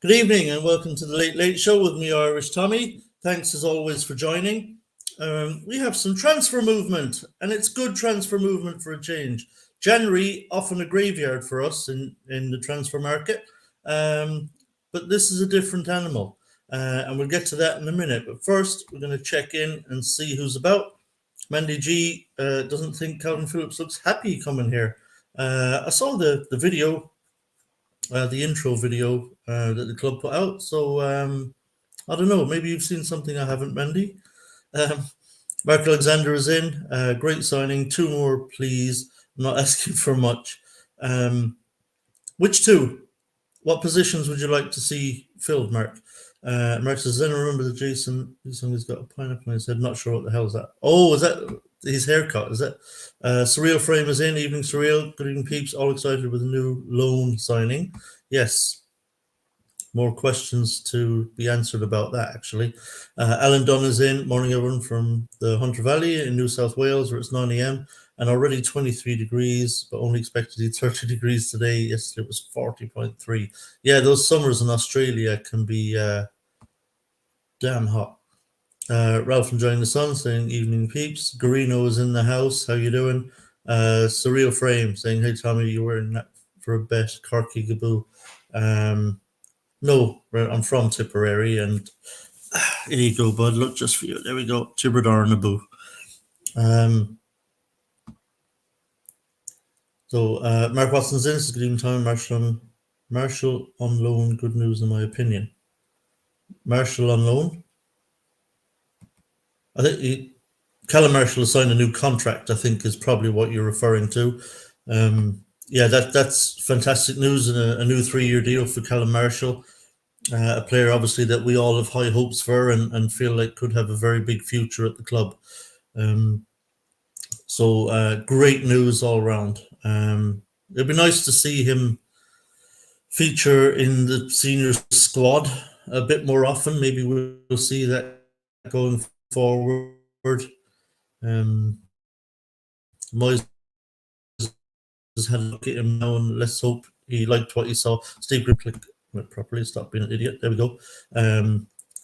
Good evening and welcome to the Late Late Show with me, Irish Tommy. Thanks as always for joining. We have some transfer movement, and it's good transfer movement for a change. January, often a graveyard for us in the transfer market, but this is a different animal, and we'll get to that in a minute. But first, we're going to check in and see who's about. Mandy G doesn't think Calvin Phillips looks happy coming here. I saw the video, the intro video that the club put out. So I don't know. Maybe you've seen something I haven't, Mandy. Mark Alexander is in. Great signing. 2 more, please. I'm not asking for much. Which 2? What positions would you like to see filled, Mark? Mark says, then remember that Jason has got a pineapple in his head. Not sure what the hell is that. Oh, is that his haircut? Is that Surreal Frame is in. Evening Surreal. Good evening, peeps. All excited with a new loan signing. Yes. More questions to be answered about that, actually. Alan Dunn is in. Morning, everyone, from the Hunter Valley in New South Wales, where it's 9 a.m. and already 23 degrees, but only expected to be 30 degrees today. Yesterday it was 40.3. Yeah, those summers in Australia can be damn hot. Ralph enjoying the sun, saying evening peeps. Garino is in the house. How you doing? Surreal Frame saying, hey, Tommy, you're wearing that for a bet. Corky Gaboo. No, I'm from Tipperary, and here you go, bud. Look, just for you. There we go. Tiberdar Naboo. So Mark Watson's in. This is good evening time. Marshall on loan. Good news, in my opinion. Marshall on loan. I think Callum Marshall has signed a new contract, I think is probably what you're referring to. Yeah, that's fantastic news, and a new 3-year deal for Callum Marshall. A player, obviously, that we all have high hopes for and feel like could have a very big future at the club. So great news all around. It'd be nice to see him feature in the senior squad a bit more often. Maybe we'll see that going forward. Moyes has had a look at him now, and let's hope he liked what he saw. Steve Griplick went properly. Stop being an idiot. There we go.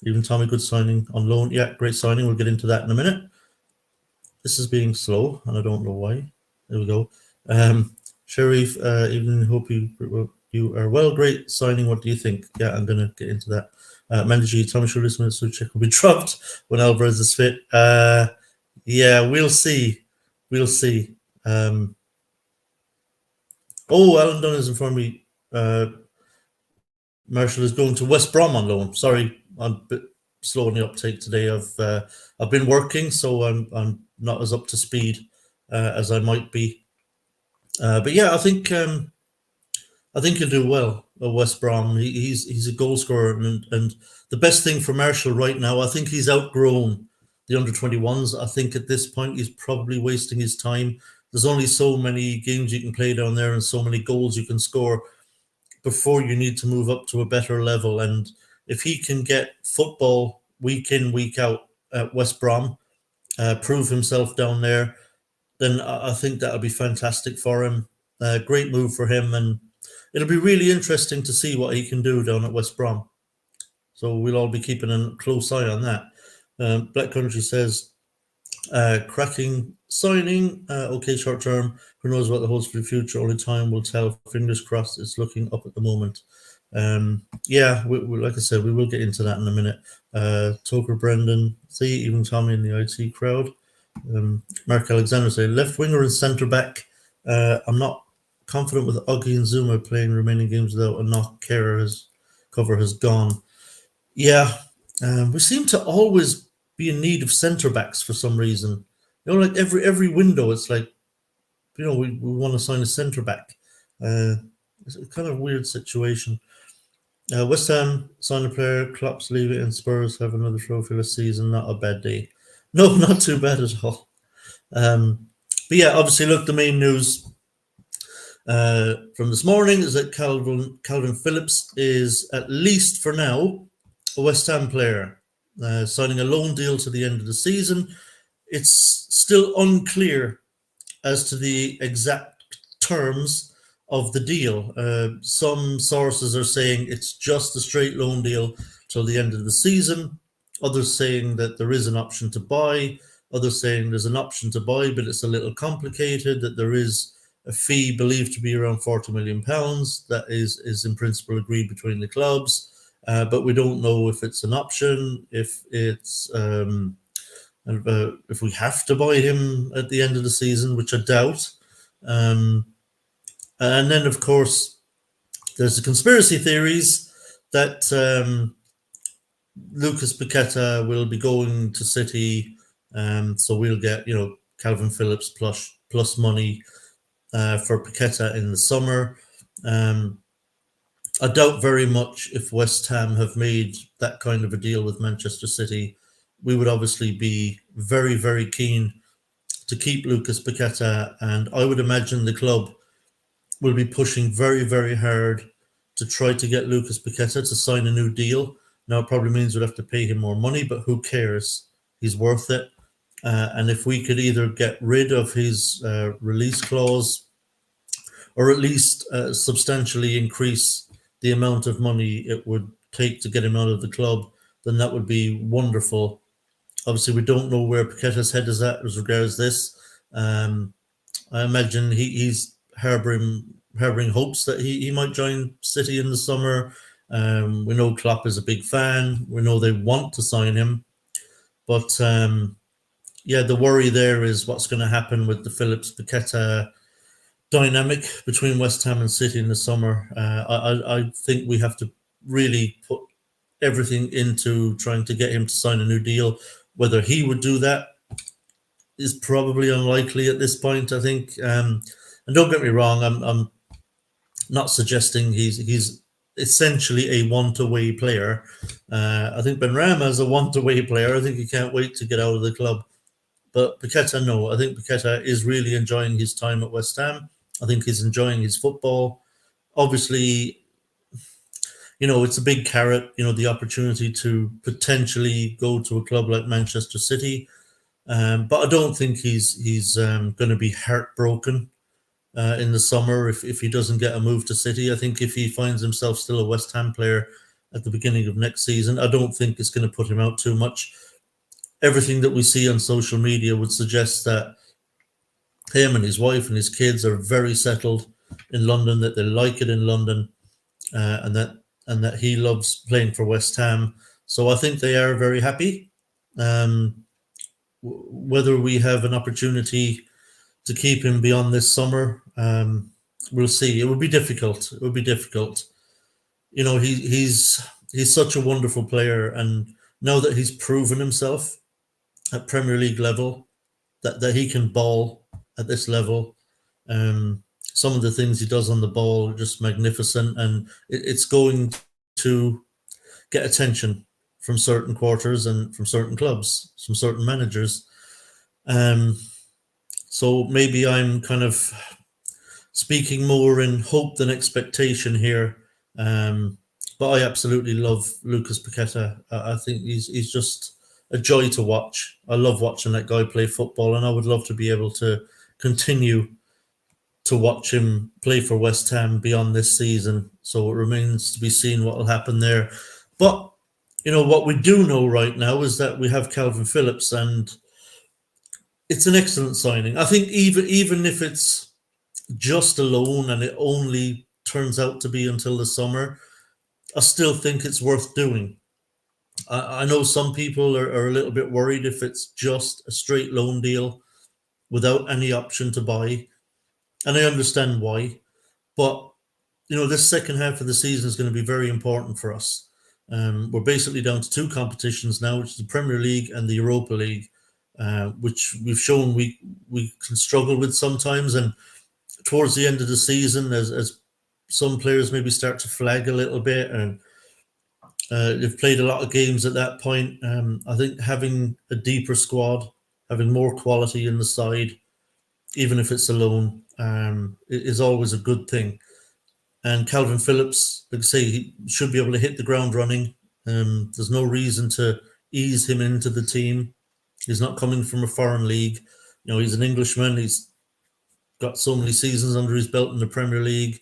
Even Tommy, good signing on loan. Yeah, great signing. We'll get into that in a minute. This is being slow, and I don't know why. There we go. Sharif, even hope you are well. Great signing. What do you think? Yeah, I'm going to get into that. Mandy Tommy Shoulders Suchek will be dropped when Alvarez is fit. Yeah, we'll see. We'll see. Alan Dunn has informed me Marshall is going to West Brom on loan. Sorry, I'm a bit slow on the uptake today. I've been working, so I'm not as up to speed as I might be. But yeah, I think he'll do well at West Brom. He's a goal scorer, and the best thing for Marshall right now, I think he's outgrown the under-21s. I think at this point he's probably wasting his time. There's only so many games you can play down there and so many goals you can score before you need to move up to a better level. And if he can get football week in, week out at West Brom, prove himself down there, then I think that'll be fantastic for him. Great move for him, and it'll be really interesting to see what he can do down at West Brom. So we'll all be keeping a close eye on that. Black Country says, cracking signing. Okay, short term. Who knows what the holds for the future? Only time will tell. Fingers crossed. It's looking up at the moment. Yeah, like I said, we will get into that in a minute. Toker Brendan, see, even Tommy in the IT crowd. Mark Alexander say left winger and centre back. I'm not confident with Oggy and Zuma playing remaining games without a knock. Cover has gone. Yeah, we seem to always be in need of centre backs for some reason. You know, like every window, it's like, you know, we want to sign a centre back. It's a kind of weird situation. West Ham sign a player, Klopp's leave it, and Spurs have another trophy this season. Not a bad day. No, not too bad at all. But yeah, obviously, look, the main news from this morning is that Calvin Phillips is, at least for now, a West Ham player, signing a loan deal to the end of the season. It's still unclear as to the exact terms of the deal. Some sources are saying it's just a straight loan deal till the end of the season. Others saying that there is an option to buy. Others saying there's an option to buy, but it's a little complicated, that there is a fee believed to be around £40 million that is in principle agreed between the clubs. But we don't know if it's an option, if it's if we have to buy him at the end of the season, which I doubt. And then, of course, there's the conspiracy theories that Lucas Paqueta will be going to City, so we'll get Calvin Phillips plus money for Paqueta in the summer. I doubt very much if West Ham have made that kind of a deal with Manchester City. We would obviously be very, very keen to keep Lucas Paqueta, and I would imagine the club will be pushing very, very hard to try to get Lucas Paqueta to sign a new deal. Now, it probably means we'd have to pay him more money, but who cares? He's worth it. And if we could either get rid of his release clause or at least substantially increase the amount of money it would take to get him out of the club, then that would be wonderful. Obviously, we don't know where Paqueta's head is at as regards this. I imagine he's harboring hopes that he might join City in the summer. We know Klopp is a big fan. We know they want to sign him. But the worry there is what's going to happen with the Phillips-Paqueta dynamic between West Ham and City in the summer. I think we have to really put everything into trying to get him to sign a new deal. Whether he would do that is probably unlikely at this point, I think. And don't get me wrong, I'm not suggesting he's essentially a want-away player. I think Benrahma is a want-away player. I think he can't wait to get out of the club. But Paqueta, no. I think Paqueta is really enjoying his time at West Ham. I think he's enjoying his football. Obviously, it's a big carrot, the opportunity to potentially go to a club like Manchester City. But I don't think he's going to be heartbroken in the summer if he doesn't get a move to City. I think if he finds himself still a West Ham player at the beginning of next season, I don't think it's going to put him out too much. Everything that we see on social media would suggest that him and his wife and his kids are very settled in London, that they like it in London, and that he loves playing for West Ham. So I think they are very happy. Whether we have an opportunity to keep him beyond this summer, we'll see. It would be difficult. He's such a wonderful player, and now that he's proven himself at Premier League level, that he can ball at this level. Some of the things he does on the ball are just magnificent, and it's going to get attention from certain quarters and from certain clubs, from certain managers. So maybe I'm kind of speaking more in hope than expectation here. But I absolutely love Lucas Paqueta. I think he's just a joy to watch. I love watching that guy play football, and I would love to be able to continue to watch him play for West Ham beyond this season. So it remains to be seen what will happen there. But, what we do know right now is that we have Calvin Phillips, and it's an excellent signing. I think even if it's just a loan and it only turns out to be until the summer, I still think it's worth doing. I know some people are a little bit worried if it's just a straight loan deal without any option to buy. And I understand why. But, this second half of the season is going to be very important for us. We're basically down to two competitions now, which is the Premier League and the Europa League, which we've shown we can struggle with sometimes. And towards the end of the season, as some players maybe start to flag a little bit, and they've played a lot of games at that point, I think having a deeper squad, having more quality in the side, even if it's a loan, is always a good thing. And Calvin Phillips, like I say, he should be able to hit the ground running. There's no reason to ease him into the team. He's not coming from a foreign league. He's an Englishman. He's got so many seasons under his belt in the Premier League.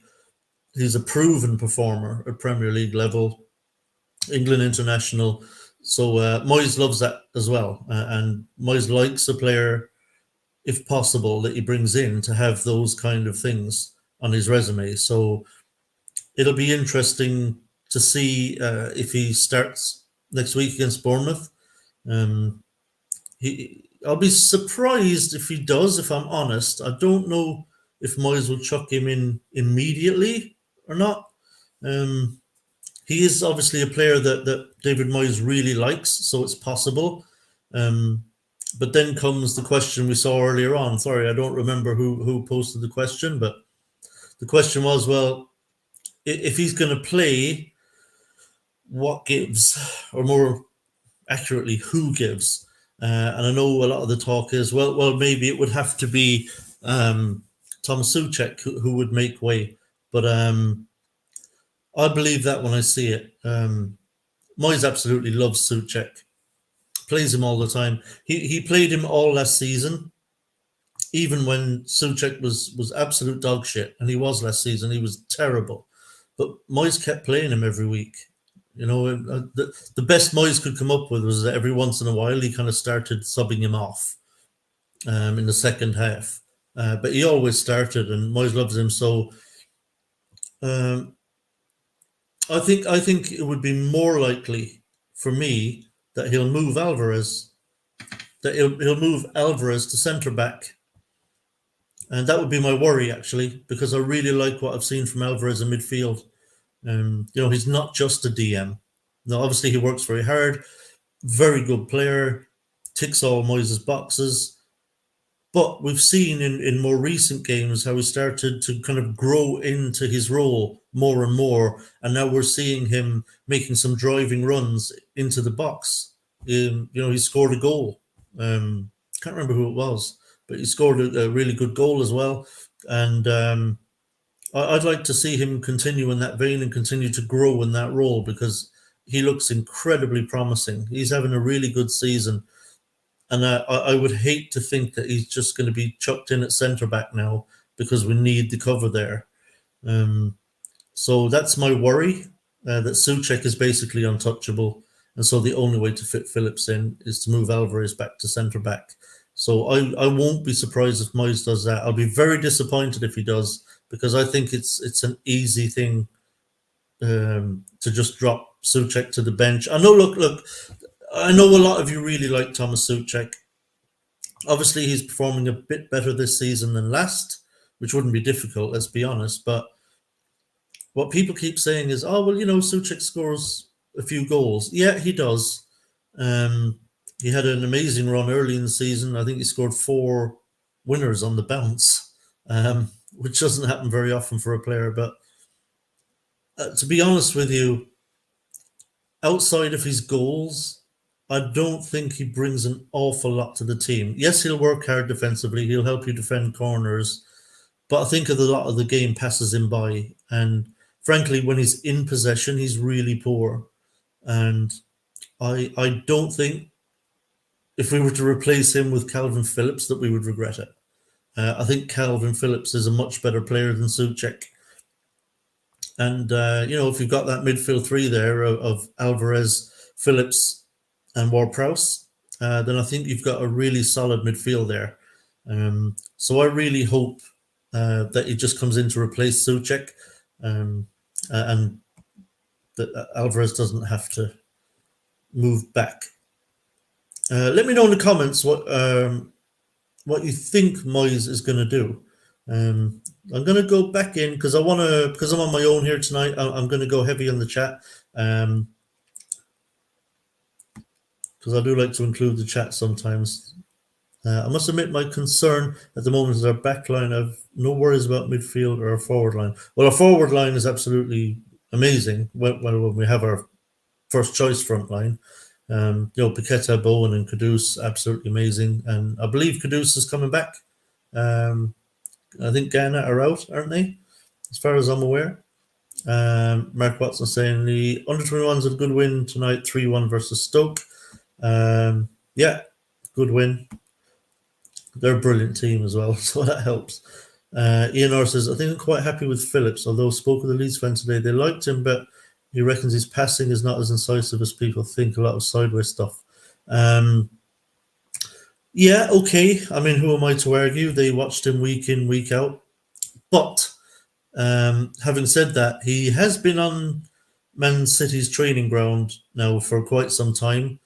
He's a proven performer at Premier League level, England international. So Moyes loves that as well. And Moyes likes a player, if possible, that he brings in to have those kind of things on his resume. So it'll be interesting to see if he starts next week against Bournemouth. I'll be surprised if he does, if I'm honest. I don't know if Moyes will chuck him in immediately or not. He is obviously a player that David Moyes really likes, so it's possible. But then comes the question we saw earlier on. Sorry, I don't remember who posted the question, but the question was, well, if he's going to play, what gives, or more accurately, who gives? And I know a lot of the talk is, well, maybe it would have to be Thomas Souček who would make way. But I believe that when I see it. Moyes absolutely loves Souček. Plays him all the time. He played him all last season, even when Souček was absolute dog shit, and he was last season. He was terrible. But Moyes kept playing him every week. You know, the best Moyes could come up with was that every once in a while he kind of started subbing him off in the second half. But he always started, and Moyes loves him. So I think it would be more likely for me that he'll move Alvarez, to centre back, and that would be my worry actually, because I really like what I've seen from Alvarez in midfield. You know, he's not just a DM. Now, obviously, he works very hard, very good player, ticks all Moyes' boxes. But we've seen in more recent games how he started to kind of grow into his role more and more. And now we're seeing him making some driving runs into the box. You know, he scored a goal. Can't remember who it was, but he scored a really good goal as well. And I'd like to see him continue in that vein and continue to grow in that role, because he looks incredibly promising. He's having a really good season. And I would hate to think that he's just going to be chucked in at centre back now because we need the cover there. So that's my worry, that Souček is basically untouchable. And so the only way to fit Phillips in is to move Alvarez back to centre back. So I won't be surprised if Moyes does that. I'll be very disappointed if he does, because I think it's an easy thing to just drop Souček to the bench. I know, look, I know a lot of you really like Thomas Souček. Obviously, he's performing a bit better this season than last, which wouldn't be difficult, let's be honest. But what people keep saying is, oh, well, you know, Souček scores a few goals. Yeah, he does. He had an amazing run early in the season. I think he scored 4 winners on the bounce, which doesn't happen very often for a player. But to be honest with you, outside of his goals, I don't think he brings an awful lot to the team. Yes, he'll work hard defensively. He'll help you defend corners. But I think a lot of the game passes him by. And frankly, when he's in possession, he's really poor. And I don't think if we were to replace him with Calvin Phillips that we would regret it. I think Calvin Phillips is a much better player than Souček. And, you know, if you've got that midfield three there of Alvarez, Phillips, and Ward-Prowse, then I think you've got a really solid midfield there. So I really hope that he just comes in to replace Souček, and that Alvarez doesn't have to move back. Let me know in the comments what you think Moyes is going to do. I'm going to go back in because I'm on my own here tonight. I'm going to go heavy on the chat. Because I do like to include the chat sometimes. I must admit my concern at the moment is our back line. I've no worries about midfield or our forward line. Well, our forward line is absolutely amazing when we have our first choice front line. You know, Paqueta, Bowen and Kudus, absolutely amazing. And I believe Kudus is coming back. I think Ghana are out, aren't they? As far as I'm aware. Mark Watson saying the under-21s had a good win tonight, 3-1 versus Stoke. Yeah, good win. They're a brilliant team as well, so that helps. Ian R says, I think I'm quite happy with Phillips, although spoke with the Leeds fan today. They liked him, but he reckons his passing is not as incisive as people think, a lot of sideways stuff. Yeah, okay. I mean, who am I to argue? They watched him week in, week out. But having said that, he has been on Man City's training ground now for quite some time,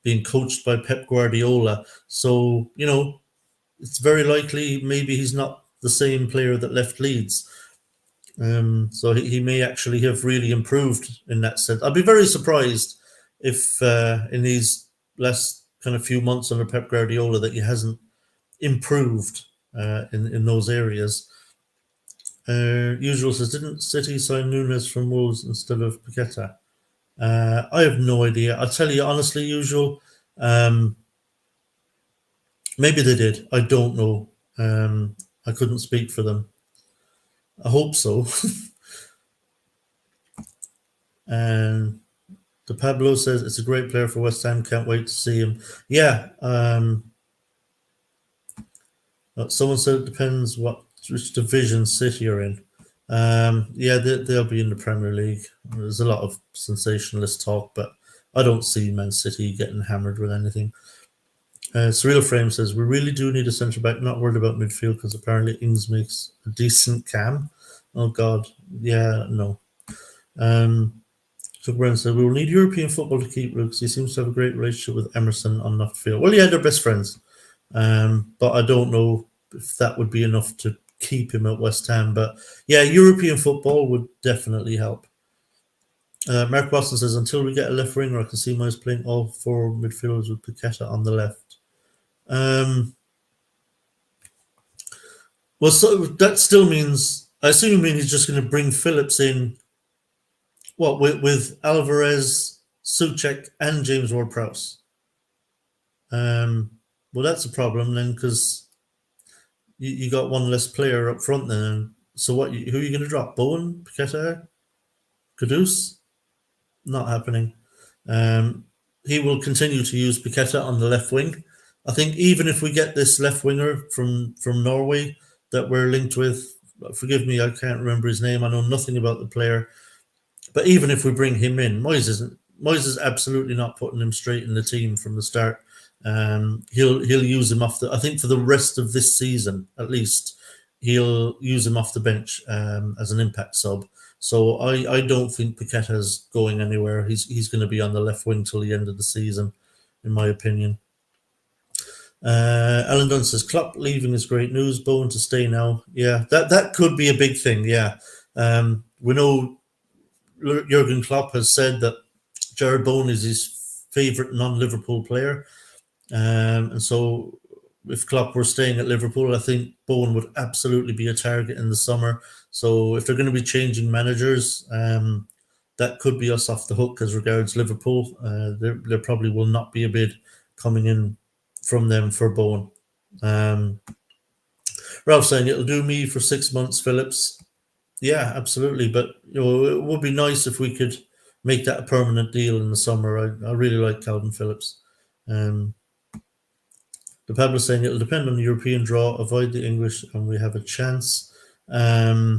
being coached by Pep Guardiola. So, it's very likely maybe he's not the same player that left Leeds. So he may actually have really improved in that sense. I'd be very surprised if in these last kind of few months under Pep Guardiola that he hasn't improved in those areas. Usual says, didn't City sign Nunes from Wolves instead of Paqueta? I have no idea. I'll tell you honestly, Usual. Maybe they did. I don't know. I couldn't speak for them. I hope so. And the Pablo says it's a great player for West Ham. Can't wait to see him. Yeah. Someone said it depends which division City are in. Yeah, they'll be in the Premier League. There's a lot of sensationalist talk, but I don't see Man City getting hammered with anything. Surreal Frame says, we really do need a centre back, not worried about midfield because apparently Ings makes a decent cam. Oh, God. Yeah, no. So Brown said, we will need European football to keep Lucas. He seems to have a great relationship with Emerson on that field. Well, yeah, they're best friends. But I don't know if that would be enough to keep him at West Ham. But yeah, European football would definitely help. Mark Watson says, until we get a left winger, I can see Miles playing all four midfielders with Paqueta on the left. Well, so that still means, I assume you mean he's just going to bring Phillips in, what, with Alvarez, Souček, and James Ward-Prowse. Well, that's a problem then, because you got one less player up front then. So who are you going to drop? Bowen, Paqueta, Kudus? Not happening. He will continue to use Paqueta on the left wing. I think even if we get this left winger from Norway that we're linked with, forgive me, I can't remember his name. I know nothing about the player. But even if we bring him in, Moyes is absolutely not putting him straight in the team from the start. He'll use him off I think for the rest of this season, at least, he'll use him off the bench as an impact sub. So I don't think Paqueta's going anywhere. He's going to be on the left wing till the end of the season, in my opinion. Alan Dunn says, Klopp leaving is great news. Bowen to stay now. Yeah, that could be a big thing, yeah. We know Jurgen Klopp has said that Jared Bowen is his favourite non-Liverpool player. And so if Klopp were staying at Liverpool, I think Bowen would absolutely be a target in the summer. So if they're going to be changing managers, that could be us off the hook as regards Liverpool. There probably will not be a bid coming in from them for Bowen. Ralph saying it'll do me for 6 months, Phillips. Yeah, absolutely. But it would be nice if we could make that a permanent deal in the summer. I really like Calvin Phillips. The Pablo saying it'll depend on the European draw, avoid the English, and we have a chance. Yeah,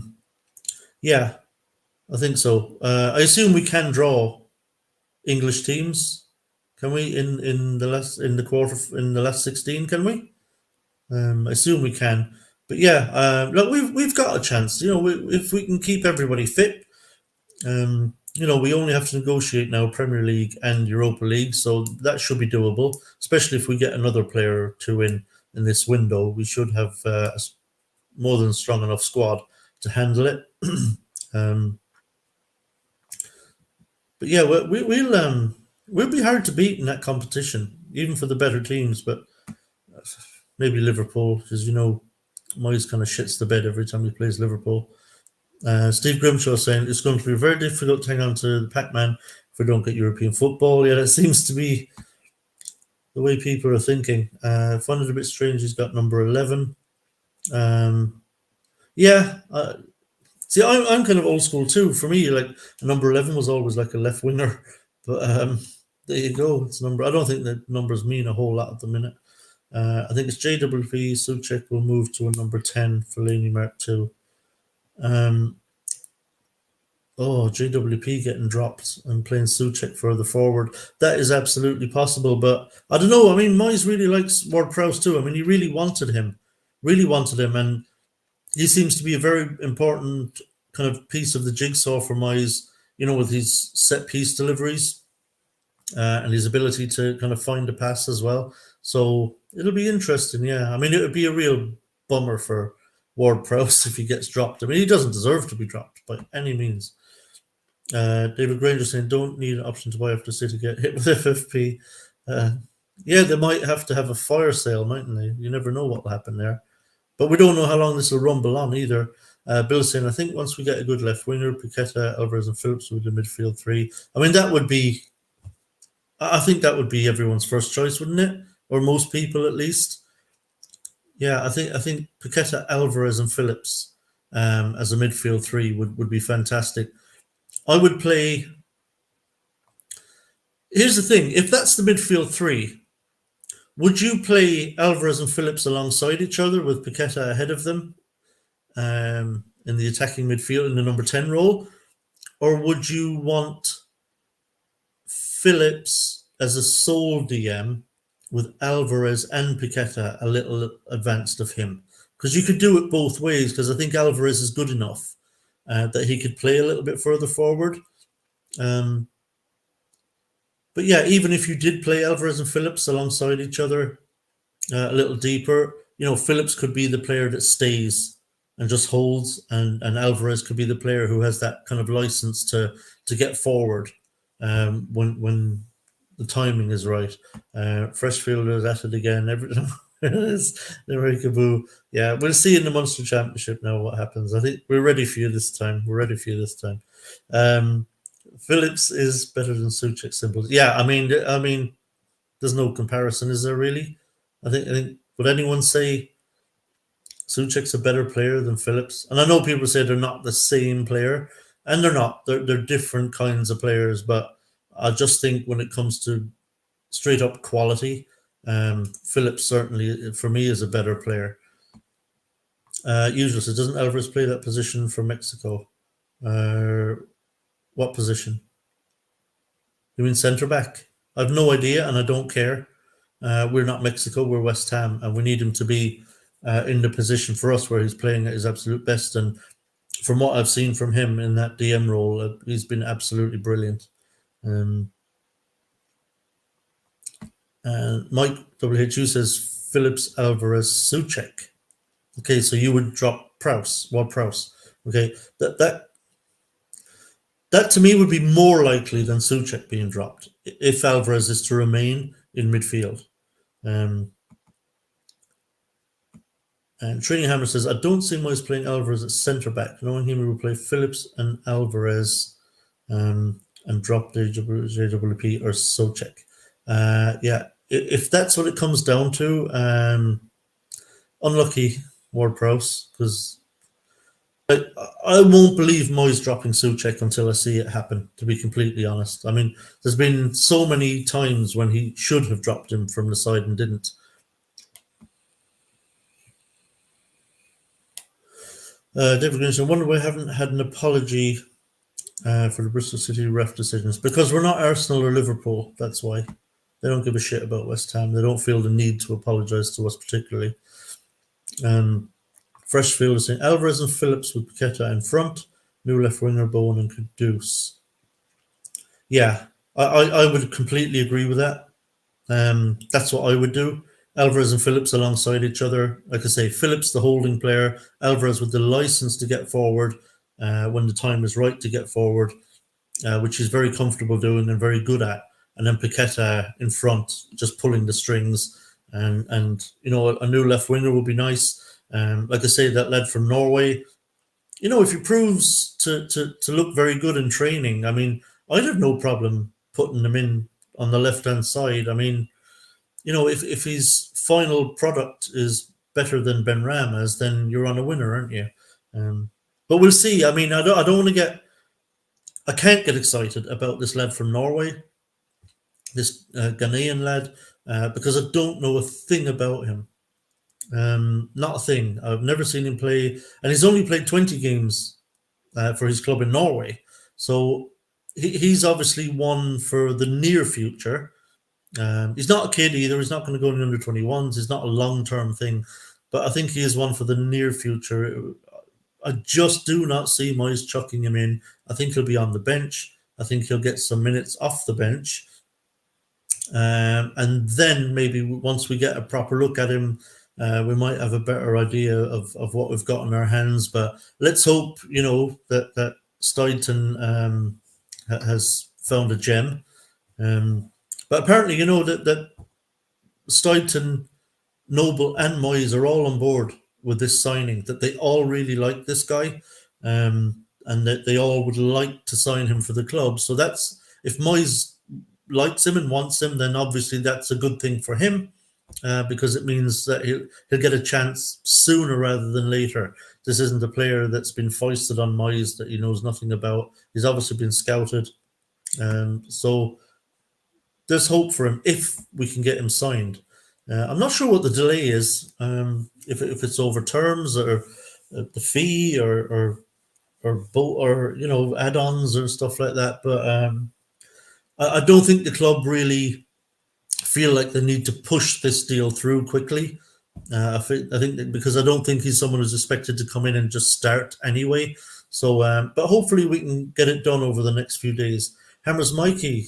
I think so. I assume we can draw English teams. Can we in the last 16? Can we? I assume we can. But yeah, look, we've got a chance. If we can keep everybody fit. We only have to negotiate now Premier League and Europa League, so that should be doable. Especially if we get another player or two in this window, we should have a more than strong enough squad to handle it. But yeah, we'll be hard to beat in that competition, even for the better teams. But maybe Liverpool, because Moyes kind of shits the bed every time he plays Liverpool. Steve Grimshaw saying it's going to be very difficult to hang on to the Pac-Man if we don't get European football. Yeah, that seems to be the way people are thinking. I find it a bit strange he's got number 11. Yeah, see, I'm kind of old school too. For me, like number 11 was always like a left winger. But there you go. It's number. I don't think that numbers mean a whole lot at the minute. I think it's JWP. Suchek will move to a number 10. Fellaini Mark 2. Oh, JWP getting dropped and playing Suchek further forward. That is absolutely possible, but I don't know. I mean, Moyes really likes Ward Prowse too. I mean, he really wanted him, and he seems to be a very important kind of piece of the jigsaw for Moyes, with his set piece deliveries and his ability to kind of find a pass as well. So it'll be interesting, yeah. I mean, it would be a real bummer for Ward Prowse if he gets dropped. I mean, he doesn't deserve to be dropped by any means. David Granger saying, don't need an option to buy after City get hit with FFP. Yeah, they might have to have a fire sale, mightn't they? You never know what will happen there. But we don't know how long this will rumble on either. Bill saying, I think once we get a good left winger, Paqueta, Alvarez, and Phillips with the midfield three. I mean, I think that would be everyone's first choice, wouldn't it? Or most people, at least. Yeah, I think Paqueta, Alvarez, and Phillips as a midfield three would be fantastic. I would play. Here's the thing: if that's the midfield three, would you play Alvarez and Phillips alongside each other with Paqueta ahead of them in the attacking midfield in the number 10 role? Or would you want Phillips as a sole DM with Alvarez and Paqueta a little advanced of him? Because you could do it both ways, because I think Alvarez is good enough that he could play a little bit further forward. But yeah, even if you did play Alvarez and Phillips alongside each other a little deeper, Phillips could be the player that stays and just holds, and Alvarez could be the player who has that kind of license to get forward when the timing is right. Freshfielders at it again. Everything. Yeah, we'll see in the Munster Championship now what happens. I think we're ready for you this time. Phillips is better than Suchek. Simple. Yeah, I mean, there's no comparison, is there really? I think would anyone say Suchek's a better player than Phillips? And I know people say they're not the same player, and they're not. They're different kinds of players. But I just think when it comes to straight up quality, Phillips certainly for me is a better player. Usually, so doesn't Alvarez play that position for Mexico? What position? You mean centre back? I've no idea, and I don't care. We're not Mexico, we're West Ham, and we need him to be in the position for us where he's playing at his absolute best. And from what I've seen from him in that DM role, he's been absolutely brilliant. Mike WHU says Phillips, Alvarez, Suchek. Okay, so you would drop Ward Prowse. Okay, that to me would be more likely than Suchek being dropped if Alvarez is to remain in midfield. And Training Hammer says, I don't see Moyes playing Alvarez at centre back, knowing him will play Phillips and Alvarez and drop JWP or Suchek. Yeah, if that's what it comes down to, unlucky Ward Prowse, because I won't believe Moyes dropping Suchek until I see it happen, to be completely honest. I mean, there's been so many times when he should have dropped him from the side and didn't. David Grinson, I wonder why I haven't had an apology for the Bristol City ref decisions. Because we're not Arsenal or Liverpool, that's why. They don't give a shit about West Ham. They don't feel the need to apologise to us particularly. Freshfield is saying Alvarez and Phillips with Paqueta in front, new left winger Bowen and Kudus. Yeah, I would completely agree with that. That's what I would do. Alvarez and Phillips alongside each other. Like I say, Phillips the holding player, Alvarez with the license to get forward when the time is right to get forward, which he's very comfortable doing and very good at. And then Paqueta in front, just pulling the strings. And a new left winger would be nice. Like I say, that lad from Norway, if he proves to look very good in training, I mean, I'd have no problem putting him in on the left-hand side. I mean, if his final product is better than Ben Rama's, then you're on a winner, aren't you? But we'll see. I mean, I can't get excited about this lad from Norway, this Ghanaian lad. because I don't know a thing about him. Not a thing. I've never seen him play, and he's only played 20 games for his club in Norway. So he's obviously one for the near future. He's not a kid either. He's not going to go in the under 21s. It's not a long term thing, but I think he is one for the near future. I just do not see Moyes chucking him in. I think he'll be on the bench. I think he'll get some minutes off the bench. And then maybe once we get a proper look at him, we might have a better idea of what we've got in our hands. But let's hope, that Steidton has found a gem. But apparently, that Steidton, Noble, and Moyes are all on board with this signing, that they all really like this guy, and that they all would like to sign him for the club. So that's, if Moyes likes him and wants him, then obviously that's a good thing for him, because it means that he'll get a chance sooner rather than later. This isn't a player that's been foisted on Moyes that he knows nothing about. He's obviously been scouted. So there's hope for him if we can get him signed. I'm not sure what the delay is, if it's over terms or the fee or add-ons or stuff like that. But I don't think the club really feel like they need to push this deal through quickly. I think that because I don't think he's someone who's expected to come in and just start anyway. So, but hopefully we can get it done over the next few days. Hammers Mikey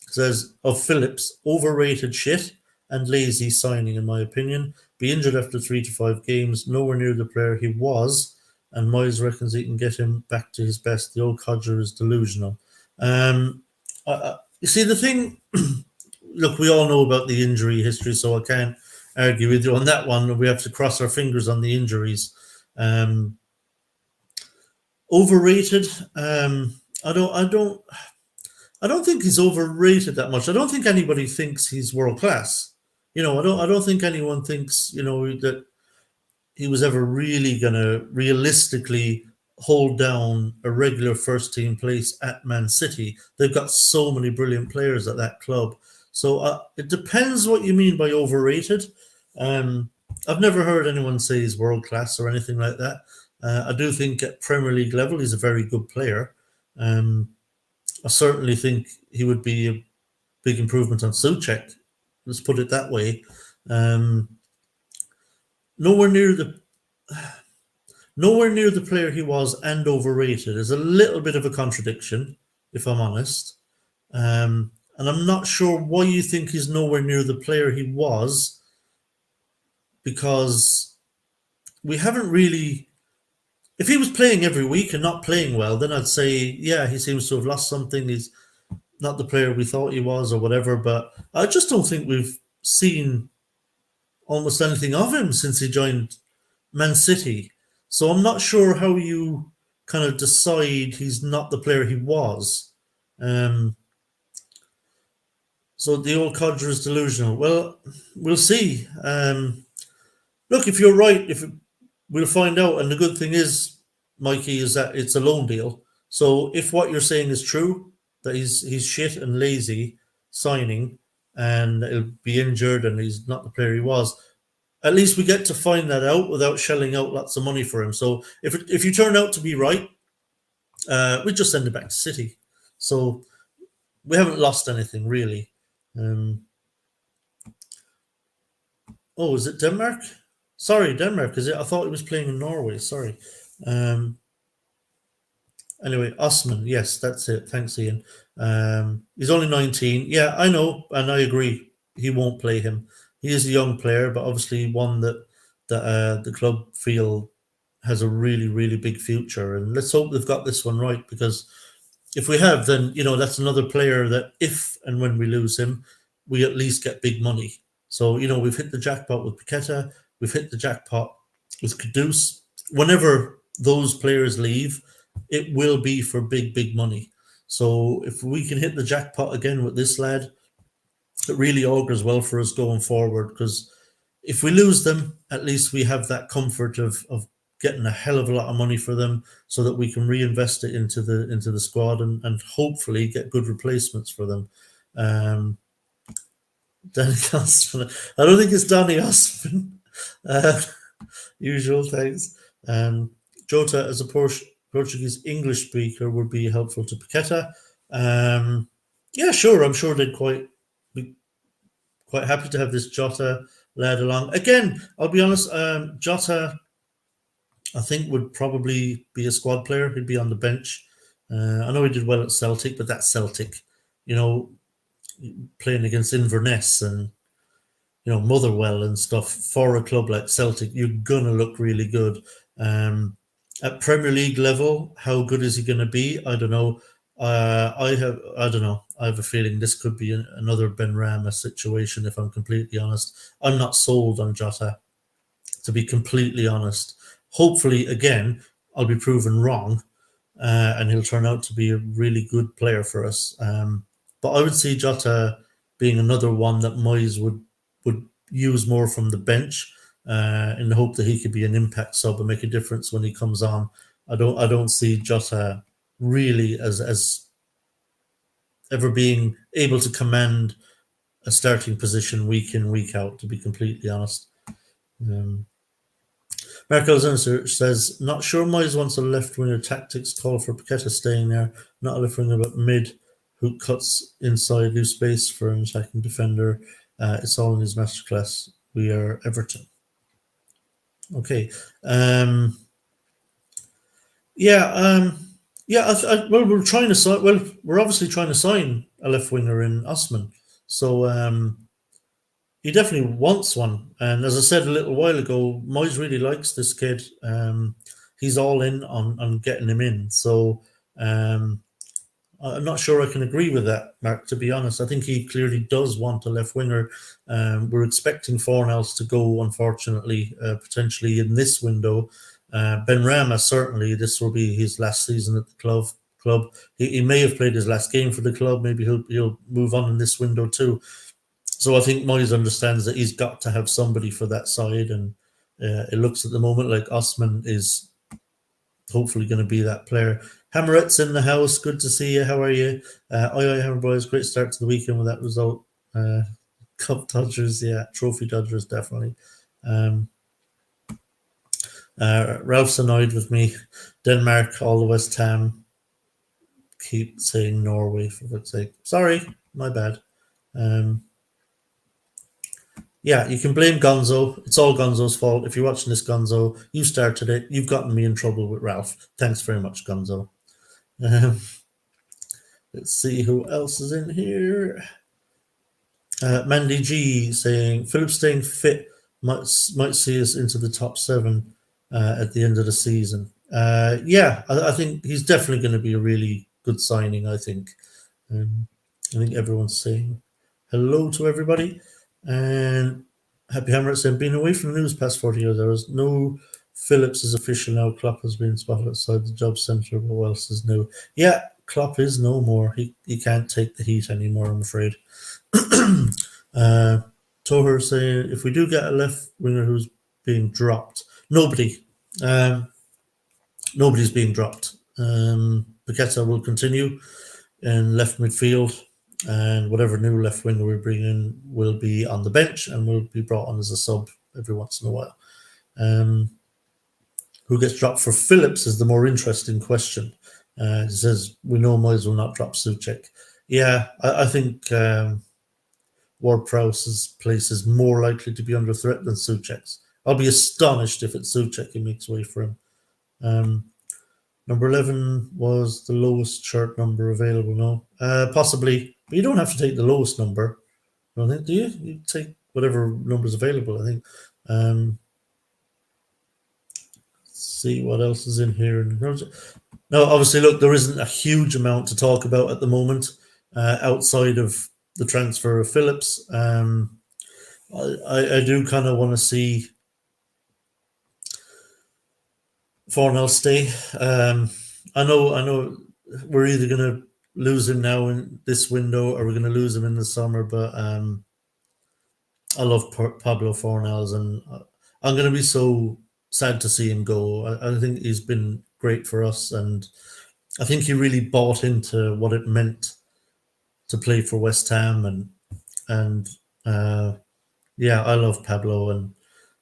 says, of Phillips, overrated shit and lazy signing, in my opinion. Be injured after 3 to 5 games, nowhere near the player he was, and Moyes reckons he can get him back to his best. The old codger is delusional. You see, the thing, look, we all know about the injury history, so I can't argue with you on that one. We have to cross our fingers on the injuries. Overrated. I don't think he's overrated that much. I don't think anybody thinks he's world class. I don't think anyone thinks, that he was ever really going to realistically hold down a regular first team place at Man City. They've got so many brilliant players at that club. So it depends what you mean by overrated. I've never heard anyone say he's world class or anything like that. I do think at Premier League level, he's a very good player. I certainly think he would be a big improvement on Souček. Let's put it that way. Nowhere near the player he was, and overrated is a little bit of a contradiction, if I'm honest. And I'm not sure why you think he's nowhere near the player he was, because we haven't really. If he was playing every week and not playing well, then I'd say, yeah, he seems to have lost something. He's not the player we thought he was or whatever, but I just don't think we've seen almost anything of him since he joined Man City. So I'm not sure how you kind of decide he's not the player he was. So the old codger is delusional. Well, we'll see. Look, if you're right, we'll find out. And the good thing is, Mikey, is that it's a loan deal. So if what you're saying is true, that he's shit and lazy signing, and he'll be injured and he's not the player he was, at least we get to find that out without shelling out lots of money for him. So if you turn out to be right, we just send it back to City. So we haven't lost anything really. Is it Denmark? Sorry, Denmark, is it? I thought he was playing in Norway. Sorry. Anyway, Osman, yes, that's it. Thanks, Ian. He's only 19. Yeah, I know, and I agree. He won't play him. He is a young player, but obviously one that the club feel has a really, really big future. And let's hope they've got this one right, because if we have, then that's another player that if and when we lose him, we at least get big money. So we've hit the jackpot with Paqueta, we've hit the jackpot with Kudus. Whenever those players leave, it will be for big, big money. So if we can hit the jackpot again with this lad, it really augurs well for us going forward, because if we lose them, at least we have that comfort of getting a hell of a lot of money for them, so that we can reinvest it into the squad and hopefully get good replacements for them. Danny Osman. I don't think it's Danny Osman. Uh, Usual things. Jota as a Portuguese English speaker would be helpful to Paqueta. Yeah, sure. I'm sure they'd be quite happy to have this Jota led along. Again, I'll be honest. Jota, I think, would probably be a squad player. He'd be on the bench. I know he did well at Celtic, but that's Celtic. You know, playing against Inverness and Motherwell and stuff for a club like Celtic, you're gonna look really good. At Premier League level, how good is he going to be? I don't know. I don't know. I have a feeling this could be another Benrahma situation. If I'm completely honest, I'm not sold on Jota. To be completely honest, hopefully, again, I'll be proven wrong, and he'll turn out to be a really good player for us. But I would see Jota being another one that Moyes would use more from the bench, in the hope that he could be an impact sub and make a difference when he comes on. I don't see Jota really as ever being able to command a starting position week in, week out, to be completely honest. Mark Alexander says, not sure Moyes wants a left winger tactics call for Paqueta staying there, not a left winger but mid who cuts inside, leaves space for an attacking defender. It's all in his masterclass. We are Everton. Okay. Well, we're trying to sign. Well, we're obviously trying to sign a left winger in Osman. So he definitely wants one. And as I said a little while ago, Moyes really likes this kid. He's all in on getting him in. So I'm not sure I can agree with that, Mark, to be honest. I think he clearly does want a left winger. We're expecting Fornals to go, unfortunately, potentially in this window. Benrahma, certainly, this will be his last season at the club. He may have played his last game for the club. Maybe he'll move on in this window too. So I think Moyes understands that he's got to have somebody for that side. And it looks at the moment like Osman is hopefully going to be that player. Hammeret's in the house. Good to see you. How are you? Hammer Boys. Great start to the weekend with that result. Cup Dodgers, yeah. Trophy Dodgers, definitely. Ralph's annoyed with me. Denmark, all the West Ham. Keep saying Norway, for fuck's sake. Sorry, my bad. Yeah, you can blame Gonzo. It's all Gonzo's fault. If you're watching this, Gonzo, you started it. You've gotten me in trouble with Ralph. Thanks very much, Gonzo. Let's see who else is in here. Mandy G saying Phillips staying fit might see us into the top 7 at the end of the season. I think he's definitely going to be a really good signing. I think everyone's saying hello to everybody. And Happy Hammer saying, being away from the news past 40 years, there was no Phillips is official now. Klopp has been spotted outside the job centre. What else is new? Yeah, Klopp is no more. He can't take the heat anymore, I'm afraid. Toher saying, if we do get a left winger who's being dropped, nobody's being dropped. Paqueta will continue in left midfield, and whatever new left winger we bring in will be on the bench and will be brought on as a sub every once in a while. Who gets dropped for Phillips is the more interesting question. He says, we know Moyes will not drop Souček. Yeah, I think Ward-Prowse's place is more likely to be under threat than Souček's. I'll be astonished if it's Souček who makes way for him. Number 11 was the lowest shirt number available, no? Possibly, but you don't have to take the lowest number, I don't think, do you? You take whatever number's available, I think. See what else is in here. No, obviously, look, there isn't a huge amount to talk about at the moment outside of the transfer of Phillips. I do kind of want to see Fornal stay. I know we're either going to lose him now in this window or we're going to lose him in the summer, but I love Pablo Fornals, and I'm going to be so sad to see him go. I think he's been great for us, and I think he really bought into what it meant to play for West Ham, and Uh, yeah, I love Pablo and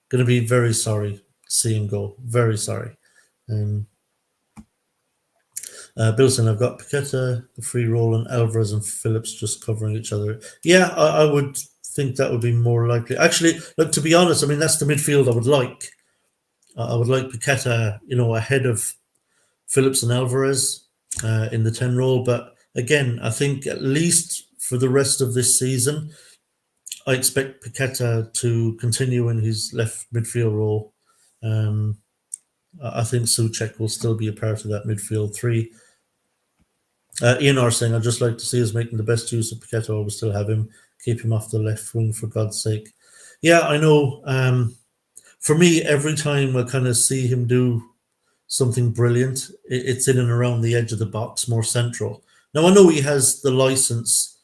going to be very sorry to see him go. Very sorry. Um, Bilson, I've got Paqueta, the free roll, and Alvarez and Phillips just covering each other. Yeah, I would think that would be more likely. Actually, look, to be honest, I mean, that's the midfield I would like. I would like Paqueta, ahead of Phillips and Alvarez in the 10 role. But again, I think at least for the rest of this season, I expect Paqueta to continue in his left midfield role. Um, I think Souček will still be a part of that midfield three. Ian are saying, I'd just like to see us making the best use of Paqueta. We still have him. Keep him off the left wing, for God's sake. Yeah, I know. For me, every time I kind of see him do something brilliant, it's in and around the edge of the box, more central. Now, I know he has the license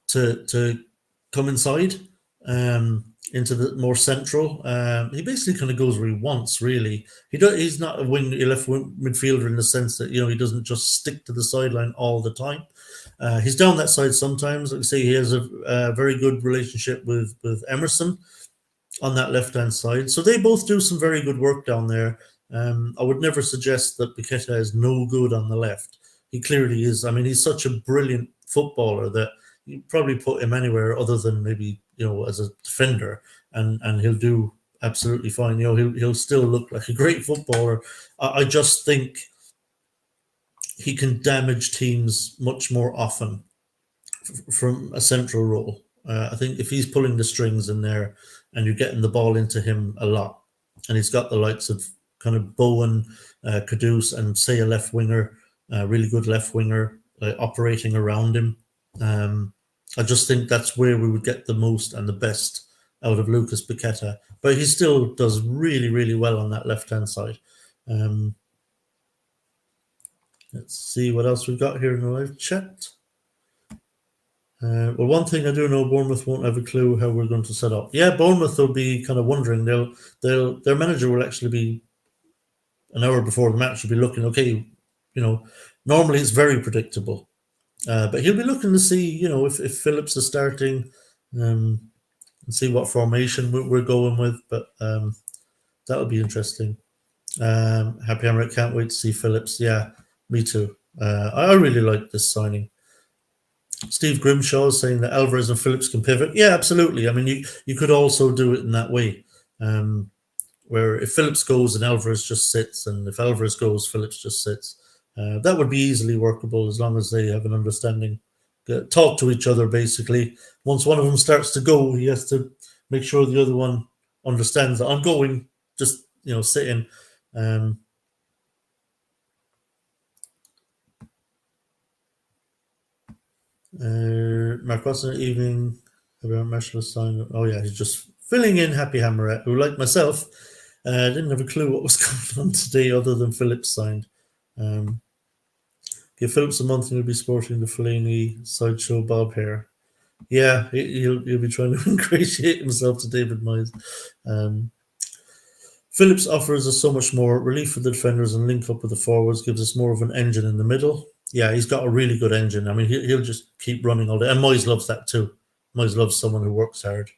to come inside into the more central. He basically kind of goes where he wants. Really, he's not a left midfielder in the sense that he doesn't just stick to the sideline all the time. He's down that side sometimes. Like I say, he has a very good relationship with Emerson on that left hand side. So they both do some very good work down there. I would never suggest that Paqueta is no good on the left. He clearly is. I mean, he's such a brilliant footballer that you probably put him anywhere other than maybe as a defender, and he'll do absolutely fine. He'll still look like a great footballer. I just think he can damage teams much more often from a central role. I think if he's pulling the strings in there and you're getting the ball into him a lot, and he's got the likes of kind of Bowen, Kudus, and say a left winger, really good left winger operating around him. I just think that's where we would get the most and the best out of Lucas Paqueta. But he still does really, really well on that left hand side. Let's see what else we've got here in the live chat. Well, one thing I do know, Bournemouth won't have a clue how we're going to set up. Yeah, Bournemouth will be kind of wondering. Their manager will actually be an hour before the match. Will be looking. Okay, normally it's very predictable, but he'll be looking to see, if Phillips is starting, and see what formation we're going with. But that'll be interesting. Happy Hammer, can't wait to see Phillips. Yeah, me too. I really like this signing. Steve Grimshaw is saying that Alvarez and Phillips can pivot. Yeah, absolutely. I mean, you could also do it in that way, where if Phillips goes and Alvarez just sits, and if Alvarez goes, Phillips just sits. That would be easily workable as long as they have an understanding. Talk to each other, basically. Once one of them starts to go, he has to make sure the other one understands that I'm going, just, sitting. Mark Watson, evening. Marshall sign. Oh yeah, he's just filling in. Happy Hammerette, who, like myself, didn't have a clue what was going on today, other than Phillips signed. Give Phillips a month and he'll be sporting the Fellaini sideshow bob hair. Yeah, he'll be trying to ingratiate himself to David Moyes. Phillips offers us so much more relief for the defenders and link up with the forwards, gives us more of an engine in the middle. Yeah, he's got a really good engine. I mean, he'll just keep running all day. And Moyes loves that too. Moyes loves someone who works hard.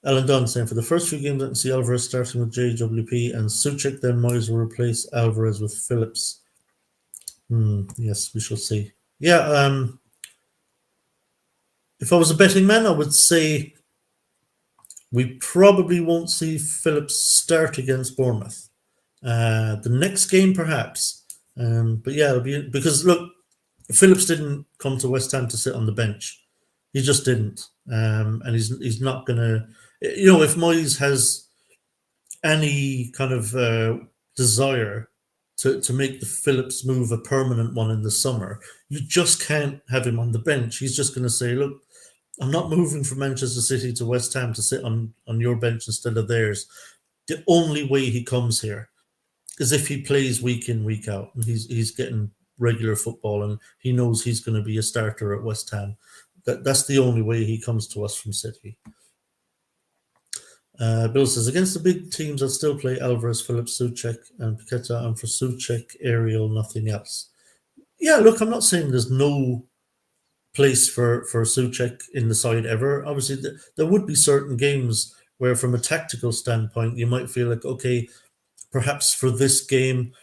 Alan Dunn saying, for the first few games, I can see Alvarez starting with JWP and Souček, then Moyes will replace Alvarez with Phillips. Yes, we shall see. Yeah, if I was a betting man, I would say we probably won't see Phillips start against Bournemouth. The next game, perhaps. But yeah, it'll be because look, Phillips didn't come to West Ham to sit on the bench. He just didn't, and he's not gonna. If Moyes has any kind of desire to make the Phillips move a permanent one in the summer, you just can't have him on the bench. He's just going to say, "Look, I'm not moving from Manchester City to West Ham to sit on your bench instead of theirs." The only way he comes here is if he plays week in, week out, and he's getting regular football, and he knows he's going to be a starter at West Ham. That's the only way he comes to us from City. Bill says, against the big teams, I'd still play Alvarez, Phillips, Souček, and Paqueta, and for Souček, Ariel, nothing else. Yeah, look, I'm not saying there's no place for Souček in the side ever. Obviously, there would be certain games where, from a tactical standpoint, you might feel like, okay, perhaps for this game,